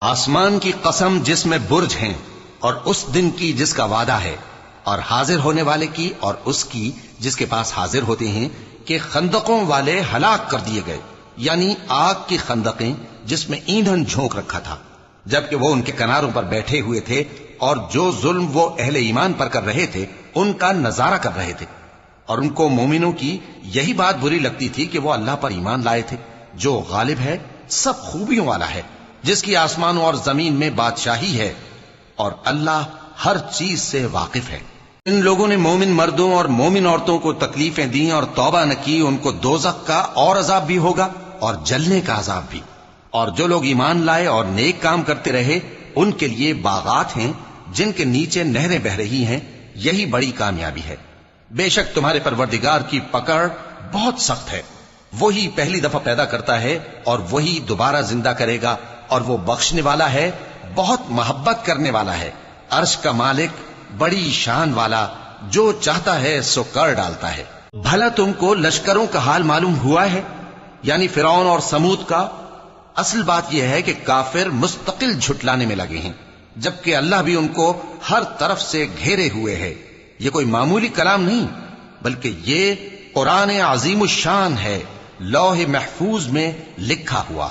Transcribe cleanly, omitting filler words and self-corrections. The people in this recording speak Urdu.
آسمان کی قسم جس میں برج ہیں اور اس دن کی جس کا وعدہ ہے، اور حاضر ہونے والے کی اور اس کی جس کے پاس حاضر ہوتے ہیں، کہ خندقوں والے ہلاک کر دیے گئے، یعنی آگ کی خندقیں جس میں ایندھن جھونک رکھا تھا، جبکہ وہ ان کے کناروں پر بیٹھے ہوئے تھے اور جو ظلم وہ اہل ایمان پر کر رہے تھے ان کا نظارہ کر رہے تھے، اور ان کو مومنوں کی یہی بات بری لگتی تھی کہ وہ اللہ پر ایمان لائے تھے جو غالب ہے، سب خوبیوں والا ہے، جس کی آسمانوں اور زمین میں بادشاہی ہے، اور اللہ ہر چیز سے واقف ہے۔ ان لوگوں نے مومن مردوں اور مومن عورتوں کو تکلیفیں دیں اور توبہ نہ کی، ان کو دوزخ کا اور عذاب بھی ہوگا اور جلنے کا عذاب بھی، اور جو لوگ ایمان لائے اور نیک کام کرتے رہے ان کے لیے باغات ہیں جن کے نیچے نہریں بہ رہی ہیں، یہی بڑی کامیابی ہے۔ بے شک تمہارے پروردگار کی پکڑ بہت سخت ہے، وہی پہلی دفعہ پیدا کرتا ہے اور وہی دوبارہ زندہ کرے گا، اور وہ بخشنے والا ہے، بہت محبت کرنے والا ہے، عرش کا مالک، بڑی شان والا، جو چاہتا ہے سو کر ڈالتا ہے۔ بھلا تم کو لشکروں کا حال معلوم ہوا ہے، یعنی فرعون اور سمود کا؟ اصل بات یہ ہے کہ کافر مستقل جھٹلانے میں لگے ہیں، جبکہ اللہ بھی ان کو ہر طرف سے گھیرے ہوئے ہے۔ یہ کوئی معمولی کلام نہیں، بلکہ یہ قرآن عظیم الشان ہے، لوح محفوظ میں لکھا ہوا۔